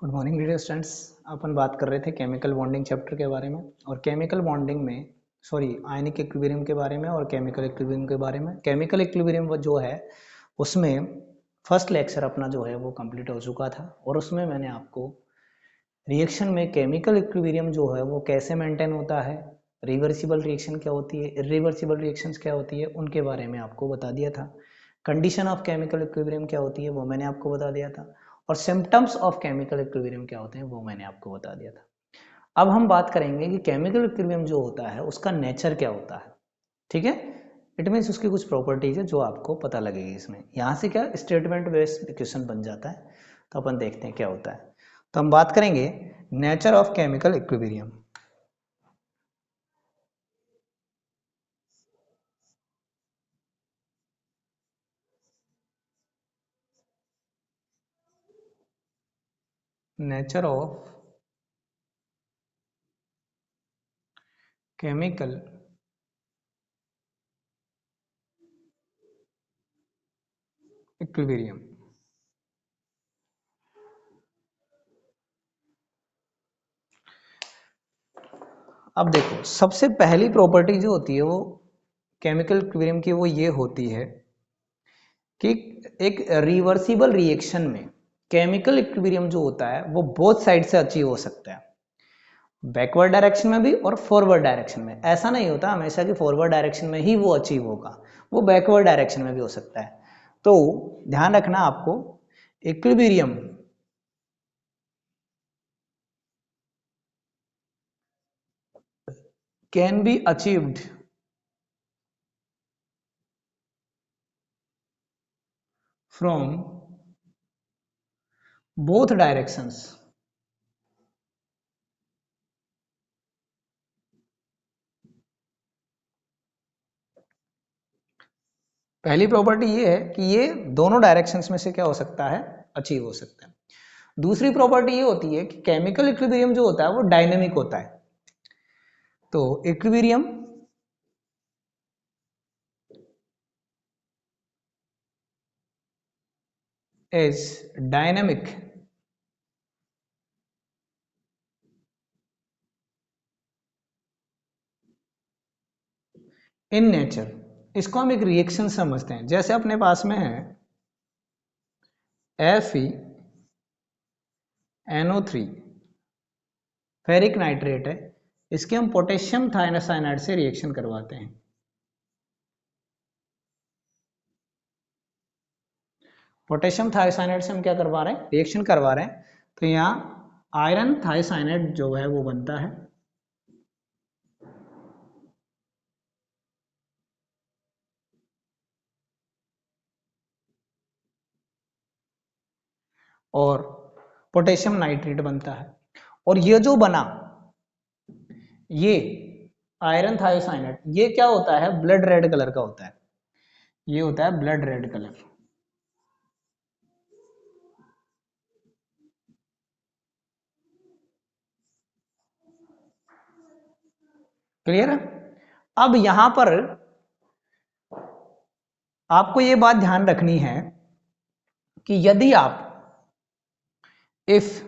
Good morning dear students. अपन बात कर रहे थे केमिकल बॉन्डिंग चैप्टर के बारे में और केमिकल बॉन्डिंग में आयनिक इक्विलिब्रियम के बारे में और केमिकल इक्विलिब्रियम के बारे में। केमिकल इक्विलिब्रियम जो है उसमें फर्स्ट लेक्चर अपना जो है वो कंप्लीट हो चुका था और उसमें मैंने आपको रिएक्शन में केमिकल इक्विलिब्रियम जो है वो कैसे मेंटेन होता है, रिवर्सिबल रिएक्शन क्या होती है, इरिवर्सिबल रिएक्शंस क्या होती है, उनके बारे में आपको बता दिया था। कंडीशन ऑफ केमिकल इक्विलिब्रियम क्या होती है वो मैंने आपको बता दिया था और सिम्टम्स ऑफ केमिकल इक्विलिब्रियम क्या होते हैं वो मैंने आपको बता दिया था। अब हम बात करेंगे कि केमिकल इक्विलिब्रियम जो होता है उसका नेचर क्या होता है। ठीक है, इट मीन्स उसकी कुछ प्रॉपर्टीज है जो आपको पता लगेगी इसमें। यहाँ से क्या स्टेटमेंट बेस्ड क्वेश्चन बन जाता है, तो अपन देखते हैं क्या होता है। तो हम बात करेंगे nature of chemical equilibrium. Nature of chemical equilibrium. अब देखो, सबसे पहली प्रॉपर्टी जो होती है वो केमिकल इक्विलिब्रियम की वो ये होती है कि एक रिवर्सिबल रिएक्शन में केमिकल इक्विलिब्रियम जो होता है वो बोथ साइड से अचीव हो सकता है, बैकवर्ड डायरेक्शन में भी और फॉरवर्ड डायरेक्शन में। ऐसा नहीं होता हमेशा कि फॉरवर्ड डायरेक्शन में ही वो अचीव होगा, वो बैकवर्ड डायरेक्शन में भी हो सकता है। तो ध्यान रखना आपको, equilibrium can be achieved from both directions. पहली प्रॉपर्टी ये है कि ये दोनों डायरेक्शंस में से क्या हो सकता है, अचीव हो सकता है। दूसरी प्रॉपर्टी ये होती है कि केमिकल इक्विलिब्रियम जो होता है वो डायनेमिक होता है। तो equilibrium is dynamic in nature. इसको हम एक रिएक्शन समझते हैं। जैसे अपने पास में है FeNO3 फेरिक नाइट्रेट है, इसके हम पोटेशियम थायोसाइनाइड से रिएक्शन करवाते हैं। पोटेशियम थायोसाइनाइड से हम क्या करवा रहे हैं, रिएक्शन करवा रहे हैं। तो यहाँ आयरन थायोसाइनाइड जो है वो बनता है और पोटेशियम नाइट्रेट बनता है। और ये जो बना, ये आयरन थायोसाइनाइड, ये क्या होता है, ब्लड रेड कलर का होता है। ये होता है ब्लड रेड कलर। क्लियर है। अब यहां पर आपको ये बात ध्यान रखनी है कि यदि आप if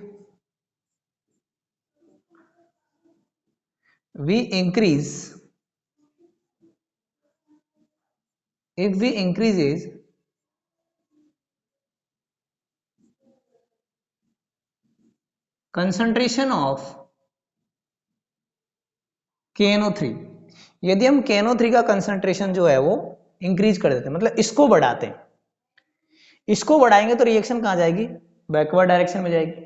we increase if we increases concentration of KNO3, यदि हम KNO3 का कंसंट्रेशन जो है वो इंक्रीज कर देते हैं, मतलब इसको बढ़ाते हैं, इसको बढ़ाएंगे तो रिएक्शन कहां जाएगी, बैकवर्ड डायरेक्शन में जाएगी।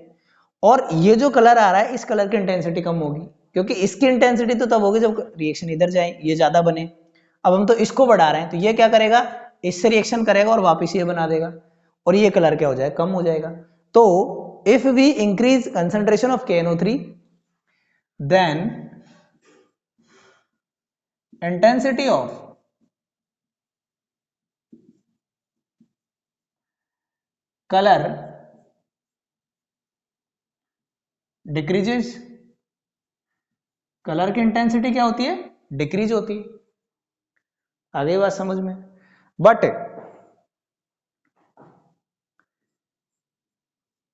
और ये जो कलर आ रहा है इस कलर की इंटेंसिटी कम होगी, क्योंकि इसकी इंटेंसिटी तो तब होगी जब रिएक्शन इधर जाए, ये ज्यादा बने। अब हम तो इसको बढ़ा रहे हैं, तो ये क्या करेगा, इससे रिएक्शन करेगा और वापस ये बना देगा और ये कलर क्या हो जाएगा, कम हो जाएगा। तो if we increase concentration of KNO3 then intensity of color decreases। Colour की इंटेंसिटी क्या होती है, डिक्रीज होती है। आगे बात समझ में। But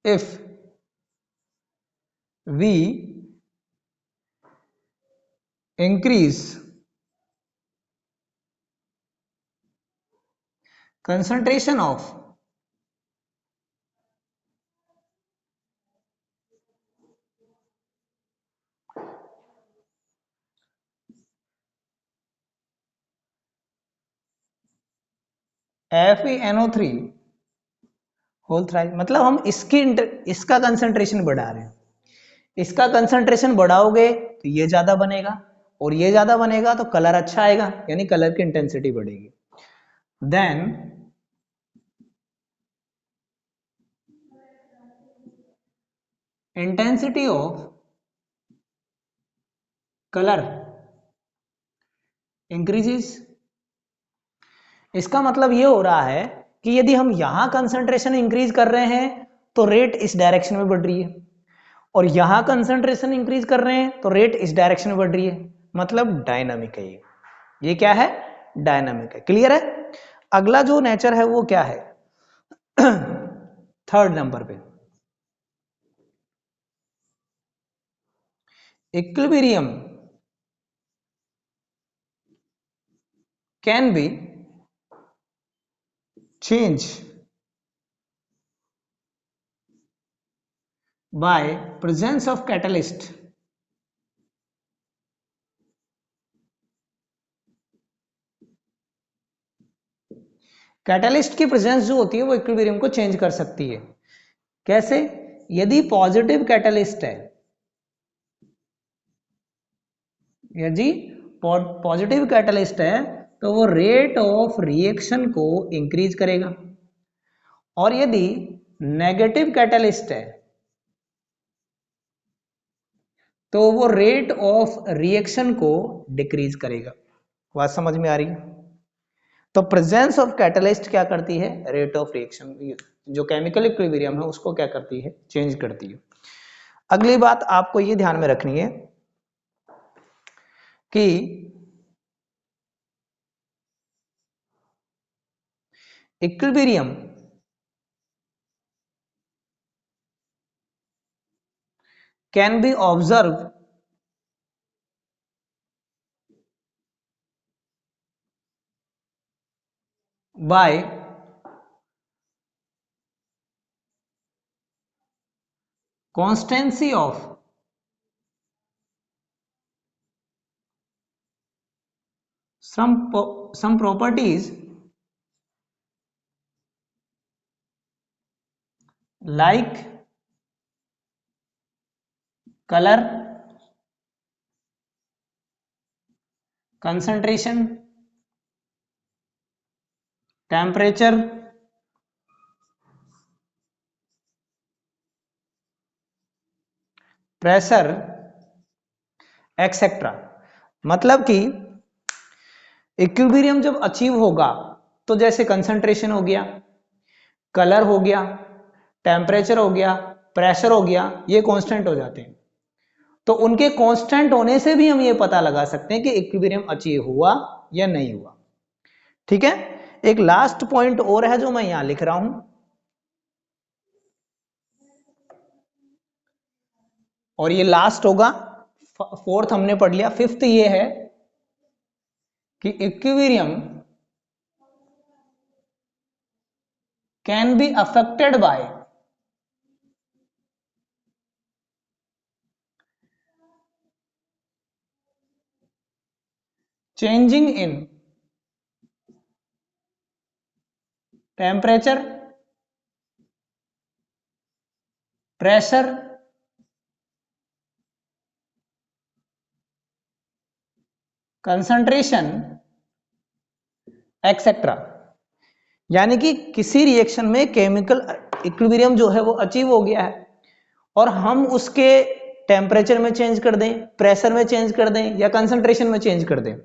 if we increase concentration of FeNO3 whole thrice, मतलब हम इसका कंसंट्रेशन बढ़ा रहे हैं। इसका कंसंट्रेशन बढ़ाओगे तो ये ज्यादा बनेगा, और ये ज्यादा बनेगा तो कलर अच्छा आएगा, यानी कलर की इंटेंसिटी बढ़ेगी। Then intensity of colour increases. इसका मतलब ये हो रहा है कि यदि हम यहां कंसंट्रेशन इंक्रीज कर रहे हैं तो रेट इस डायरेक्शन में बढ़ रही है, और यहां कंसंट्रेशन इंक्रीज कर रहे हैं तो रेट इस डायरेक्शन में बढ़ रही है, मतलब डायनामिक है ये क्या है? डायनामिक है। क्लियर है? अगला जो नेचर है वो क्या है? थर्ड नंबर पे equilibrium can be change bye presence of catalyst. Catalyst की प्रेजेंस जो होती है वो इक्विलिब्रियम को चेंज कर सकती है। कैसे? यदि पॉजिटिव कैटलिस्ट है, यदि पॉजिटिव कैटलिस्ट है तो वो रेट ऑफ रिएक्शन को इंक्रीज करेगा, और यदि नेगेटिव कैटलिस्ट है तो वो रेट ऑफ रिएक्शन को डिक्रीज करेगा। बात समझ में आ रही है? तो प्रेजेंस ऑफ कैटलिस्ट क्या करती है? रेट ऑफ रिएक्शन, जो केमिकल इक्विलिब्रियम है उसको क्या करती है? चेंज करती है। अगली बात आपको ये ध्यान में रखनी है कि equilibrium can be observe by constancy of some properties like color, concentration, temperature, pressure, etcetera. मतलब कि इक्विलिब्रियम जब अचीव होगा तो जैसे कंसंट्रेशन हो गया, कलर हो गया, टेम्परेचर हो गया, प्रेशर हो गया, ये कांस्टेंट हो जाते हैं। तो उनके कांस्टेंट होने से भी हम ये पता लगा सकते हैं कि इक्विलिब्रियम अचीव हुआ या नहीं हुआ। ठीक है? एक लास्ट पॉइंट और है जो मैं यहां लिख रहा हूं, और ये लास्ट होगा। फोर्थ हमने पढ़ लिया, फिफ्थ ये है कि equilibrium can be affected by changing in temperature, pressure, concentration, etcetera. यानी कि किसी रिएक्शन में केमिकल इक्विलिब्रियम जो है वो अचीव हो गया है, और हम उसके टेम्परेचर में चेंज कर दें, प्रेशर में चेंज कर दें, या कंसंट्रेशन में चेंज कर दें,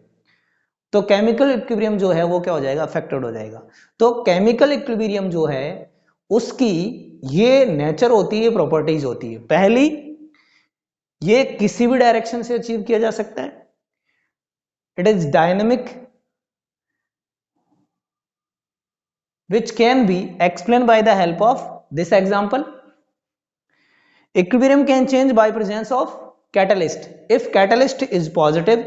तो केमिकल इक्विलिब्रियम जो है वो क्या हो जाएगा? अफेक्टेड हो जाएगा। तो केमिकल इक्विलिब्रियम जो है उसकी ये नेचर होती है, प्रॉपर्टीज होती है। पहली, ये किसी भी डायरेक्शन से अचीव किया जा सकता है, it is dynamic, which can be explained by the help of this example. Equilibrium can change by presence of catalyst. If catalyst is positive,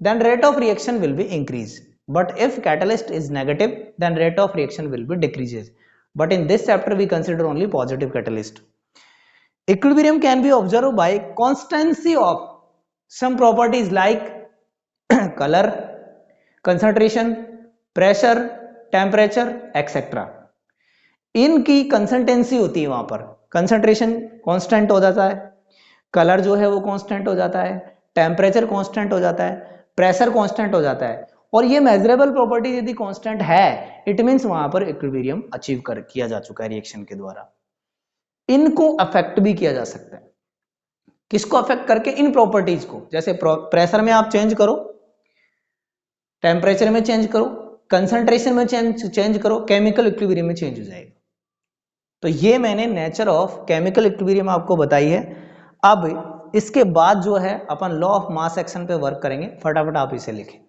then rate of reaction will be increase. But if catalyst is negative, then rate of reaction will be decreases. But in this chapter we consider only positive catalyst. Equilibrium can be observed by constancy of some properties like color, concentration, pressure, temperature, etc. इनकी consistency होती है, वहां पर concentration constant हो जाता है, colour जो है वो कांस्टेंट हो जाता है, टेम्परेचर कांस्टेंट हो जाता है, प्रेशर कांस्टेंट हो जाता है, और ये मेजरेबल प्रॉपर्टी यदि कांस्टेंट है, इट मींस वहां पर इक्विलिब्रियम अचीव कर किया जा चुका है रिएक्शन के द्वारा। इनको अफेक्ट भी किया जा सकता है, किसको अफेक्ट करके, इन प्रॉपर्टीज को, जैसे प्रेशर में आप चेंज करो, टेम्परेचर में चेंज करो, कंसंट्रेशन में चेंज करो, केमिकल इक्विलिब्रियम में चेंज हो जाएगा। तो ये मैंने नेचर ऑफ केमिकल इक्विलिब्रियम आपको बताई है। अब इसके बाद जो है अपन लॉ ऑफ मास एक्शन पे वर्क करेंगे, फटाफट आप इसे लिखें।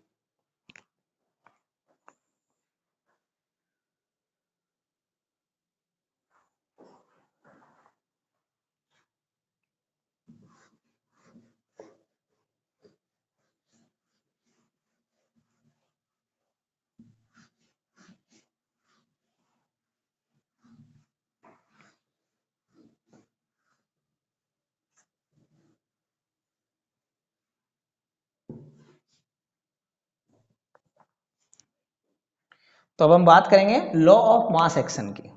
तो अब हम बात करेंगे लॉ ऑफ मास एक्शन की।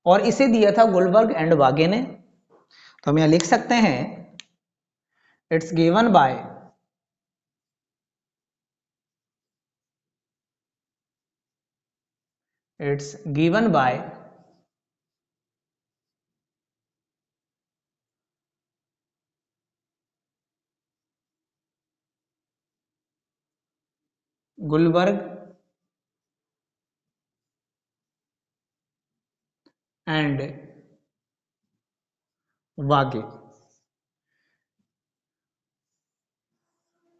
और इसे दिया था गोल्डबर्ग एंड वागे ने। तो हम यहां लिख सकते हैं, it's given by Guldberg and Waage.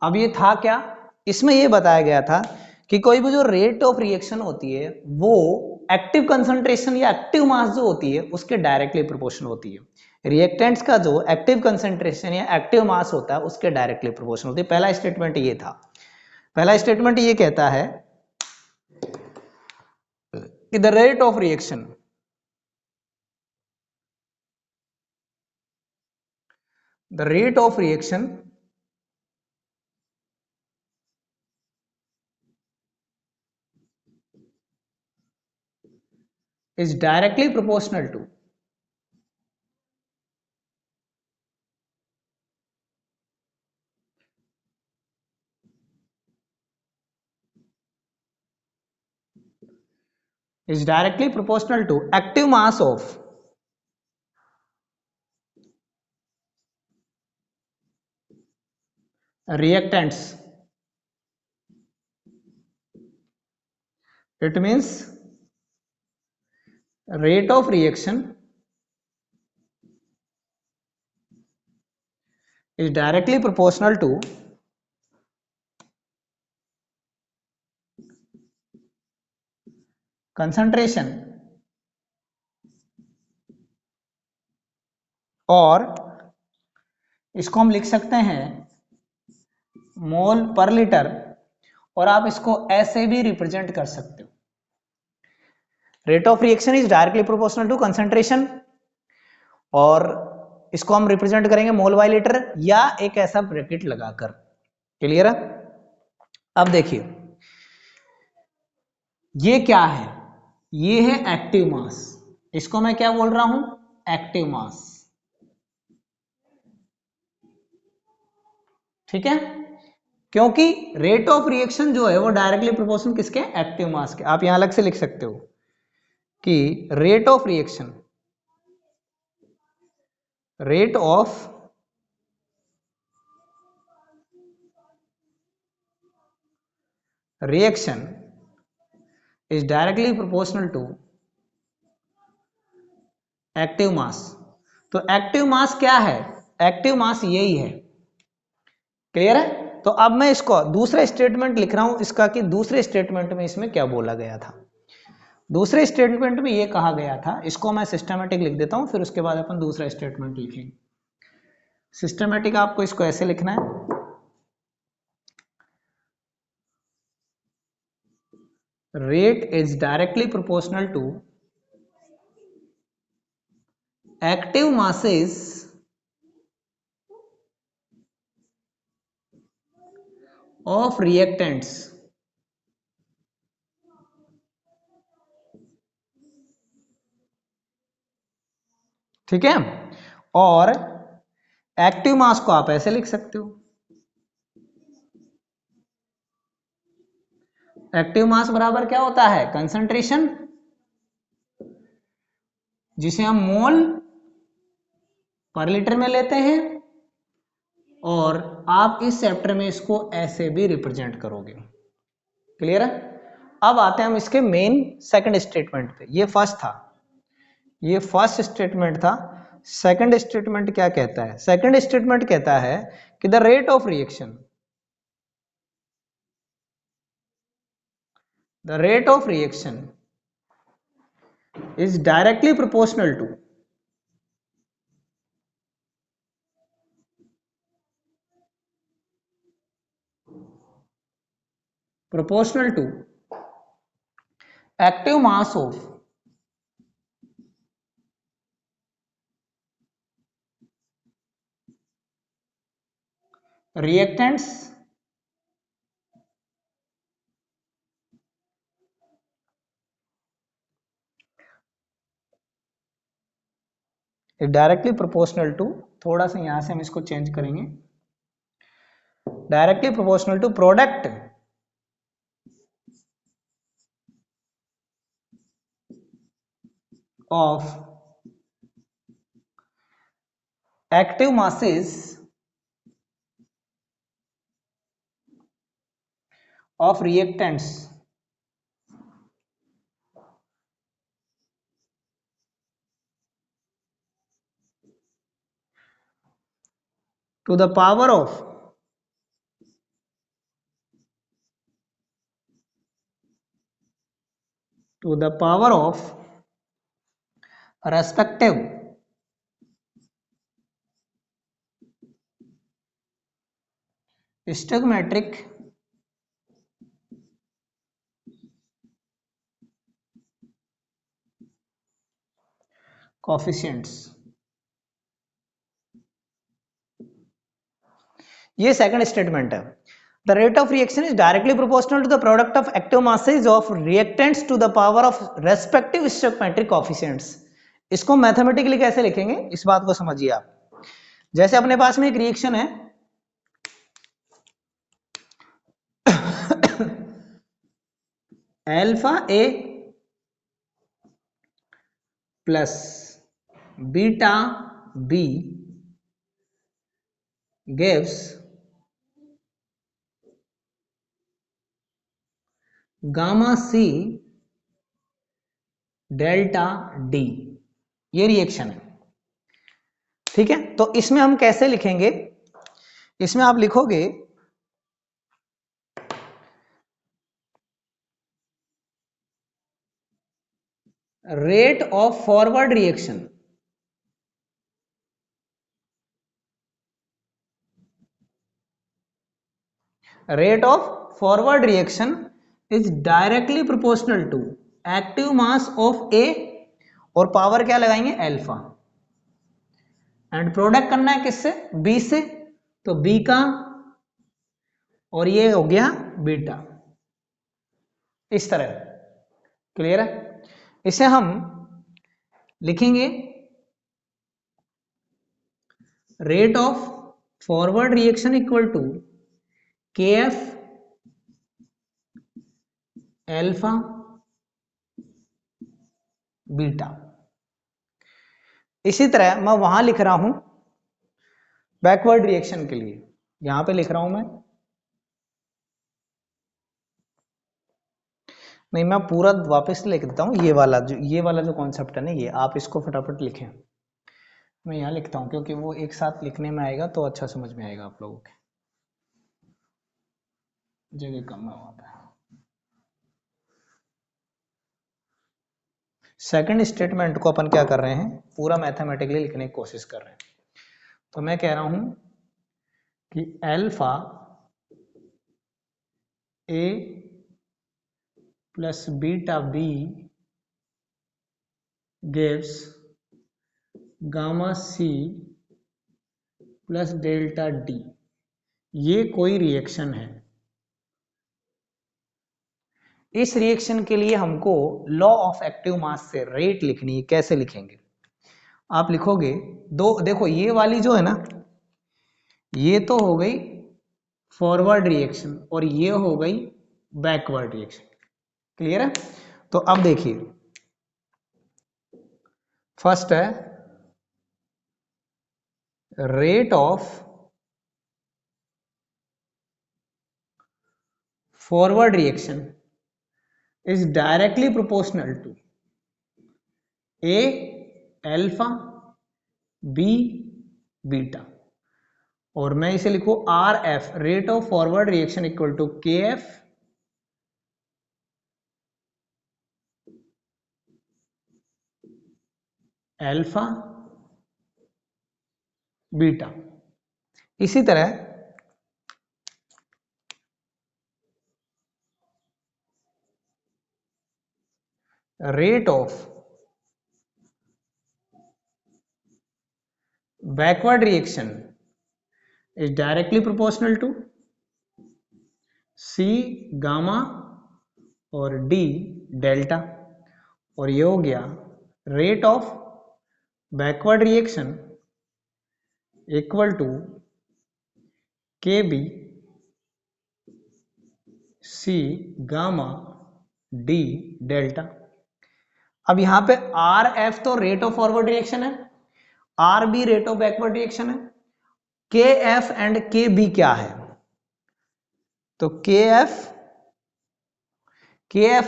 अब ये था क्या, इसमें ये बताया गया था कि कोई भी जो रेट ऑफ रिएक्शन होती है वो एक्टिव कंसंट्रेशन या एक्टिव मास जो होती है उसके डायरेक्टली प्रोपोर्शनल होती है। रिएक्टेंट्स का जो एक्टिव कंसंट्रेशन या एक्टिव मास होता है उसके डायरेक्टली प्रोपोर्शनल होती है। पहला स्टेटमेंट ये था। पहला स्टेटमेंट ये कहता है कि the rate of reaction is directly proportional to active mass of reactants. It means rate of reaction is directly proportional to concentration और इसको हम लिख सकते हैं मोल पर लीटर, और आप इसको ऐसे भी रिप्रेजेंट कर सकते हो, rate of reaction is directly proportional to concentration, और इसको हम रिप्रेजेंट करेंगे मोल बाय लीटर या एक ऐसा ब्रैकेट लगाकर। क्लियर है? अब देखिए ये क्या है, ये है एक्टिव मास, इसको मैं क्या बोल रहा हूं, एक्टिव मास। ठीक है, क्योंकि रेट ऑफ रिएक्शन जो है वो डायरेक्टली प्रोपोर्शनल किसके, एक्टिव मास के। आप यहां अलग से लिख सकते हो कि rate of reaction is directly proportional to active mass। तो एक्टिव मास क्या है, एक्टिव मास यही है। क्लियर है? तो अब मैं इसको दूसरा स्टेटमेंट लिख रहा हूं इसका कि दूसरे स्टेटमेंट में इसमें क्या बोला गया था। दूसरे स्टेटमेंट में ये कहा गया था, इसको मैं सिस्टमैटिक लिख देता हूं, फिर उसके बाद अपन दूसरा स्टेटमेंट लिखेंगे। सिस्टमैटिक आपको इसको ऐसे लिखना है, rate is directly proportional to active masses of reactants ठीक है। और एक्टिव मास को आप ऐसे लिख सकते हो, एक्टिव मास बराबर क्या होता है, कंसंट्रेशन, जिसे हम मोल पर लीटर में लेते हैं, और आप इस चैप्टर में इसको ऐसे भी रिप्रेजेंट करोगे। क्लियर है? अब आते हैं हम इसके मेन सेकंड स्टेटमेंट पे। ये फर्स्ट था, ये फर्स्ट स्टेटमेंट था। सेकंड स्टेटमेंट क्या कहता है? सेकंड स्टेटमेंट कहता है कि the rate of reaction, the rate of reaction is directly proportional to active mass of reactants is directly proportional to, थोड़ा सा यहां से हम इसको चेंज करेंगे, directly proportional to product of active masses of reactants to the power of respective stoichiometric coefficients। ये second statement है। The rate of reaction is directly proportional to the product of active masses of reactants to the power of respective stoichiometric coefficients। इसको mathematically कैसे लिखेंगे, इस बात को समझिए आप। जैसे अपने पास में एक रिएक्शन है alpha a plus beta b gives gamma c delta d, ये रिएक्शन है। ठीक है, तो इसमें हम कैसे लिखेंगे, इसमें आप लिखोगे rate of forward reaction, rate of forward reaction is directly proportional to active mass of a, और पावर क्या लगाएंगे, अल्फा, एंड प्रोडक्ट करना है किससे, बी से, तो बी का और ये हो गया बीटा, इस तरह। क्लियर है? इसे हम लिखेंगे rate of forward reaction equal to K F alpha beta. इसी तरह मैं वहां लिख रहा हूं बैकवर्ड रिएक्शन के लिए, यहां पे लिख रहा हूं मैं, नहीं मैं पूरा वापस लिख देता हूं, ये वाला जो कॉन्सेप्ट है ना, ये आप इसको फटाफट लिखें। मैं यहाँ लिखता हूँ क्योंकि वो एक साथ लिखने में आएगा तो अच्छा समझ में आएगा आप लोगों के, जगह कम है वहाँ पे। सेकंड स्टेटमेंट को अपन क्या कर रहे हैं, पूरा मैथमेटिकली लिखने की कोशिश कर रहे हैं। तो मैं कह रहा हूं कि alpha a plus beta b gives gamma c plus delta d. ये कोई रिएक्शन है। इस रिएक्शन के लिए हमको लॉ ऑफ एक्टिव मास से रेट लिखनी है। कैसे लिखेंगे, आप लिखोगे दो, देखो ये वाली जो है ना, ये तो हो गई फॉरवर्ड रिएक्शन और ये हो गई बैकवर्ड रिएक्शन। क्लियर है? तो अब देखिए, फर्स्ट है rate of forward reaction is directly proportional to A alpha B beta, और मैं इसे लिखूं RF rate of forward reaction equal to KF alpha beta. इसी तरह rate of backward reaction is directly proportional to C gamma और D delta, और ये हो गया rate of backward reaction equal to KB C gamma D delta. अब यहां पे RF तो रेट ऑफ फॉरवर्ड रिएक्शन है, RB rate of backward reaction है, KF एंड KB क्या है, तो KF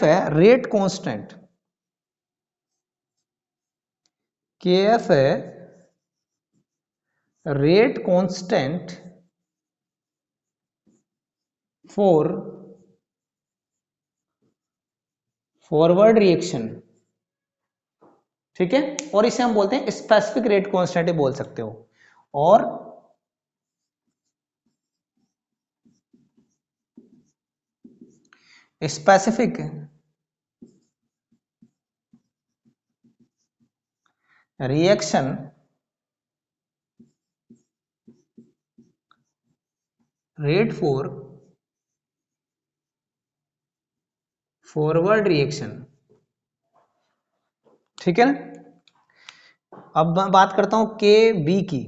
है रेट कांस्टेंट, KF है rate constant for forward reaction. ठीक है, और इसे हम बोलते हैं स्पेसिफिक रेट कांस्टेंट बोल सकते हो, और specific reaction rate for forward reaction. ठीक है ना। अब मैं बात करता हूं के बी की।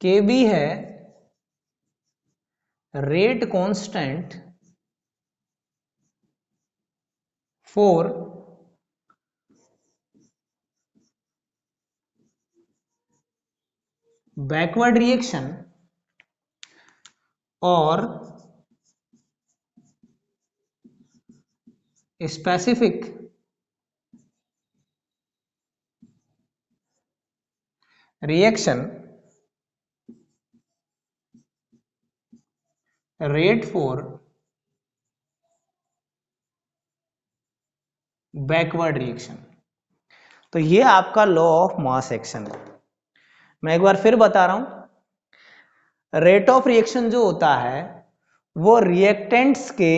के बी है rate constant for backward reaction और specific reaction rate for backward reaction. तो ये आपका लॉ ऑफ मास एक्शन है। मैं एक बार फिर बता रहा हूं, रेट ऑफ रिएक्शन जो होता है वो रिएक्टेंट्स के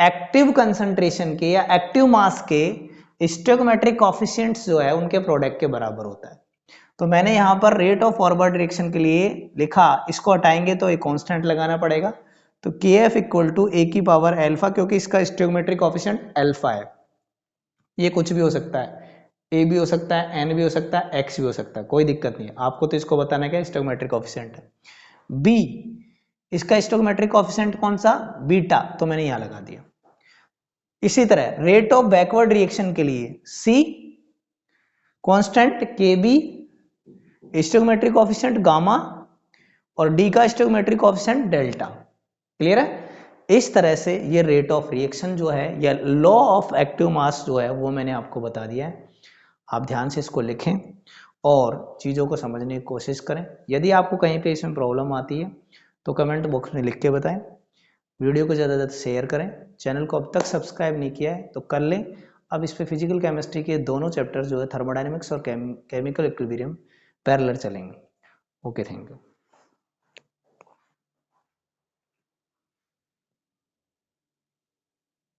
एक्टिव कंसंट्रेशन के या एक्टिव मास के स्टोइकोमेट्रिक कोएफिशिएंट्स जो है उनके प्रोडक्ट के बराबर होता है। तो मैंने यहां पर रेट ऑफ फॉरवर्ड रिएक्शन के लिए लिखा, इसको हटाएंगे तो एक कांस्टेंट लगाना पड़ेगा, तो KF इक्वल टू A की पावर अल्फा, क्योंकि इसका स्टोइकोमेट्रिक कोएफिशिएंट अल्फा है। ये कुछ भी हो सकता है, A भी हो सकता है, N भी हो सकता है, X भी हो सकता है, कोई दिक्कत नहीं है। आपको तो इसको बताना है स्टोइकोमेट्रिक कोएफिशिएंट है। B, इसका स्टोइकोमेट्रिक कोएफिशिएंट कौन सा, बीटा, तो मैंने यहां लगा दिया। इसी तरह रेट ऑफ बैकवर्ड रिएक्शन के लिए C constant, KB stoichiometric coefficient gamma और D का स्टोइकोमेट्रिक कोएफिशिएंट डेल्टा। क्लियर है? इस तरह से ये रेट ऑफ रिएक्शन जो है या लॉ ऑफ एक्टिव मास जो है वो मैंने आपको बता दिया है। आप ध्यान से इसको लिखें और चीज़ों को समझने की कोशिश करें। यदि आपको कहीं पे इसमें प्रॉब्लम आती है तो कमेंट बॉक्स में लिख के बताएं। वीडियो को ज़्यादा ज़्यादा शेयर करें। चैनल को अब तक सब्सक्राइब नहीं किया है तो कर लें। अब इस पे फिजिकल केमिस्ट्री के दोनों चैप्टर जो है थर्मोडायनेमिक्स और केमिकल इक्विलिब्रियम पैरेलल चलेंगे। Okay, thank you.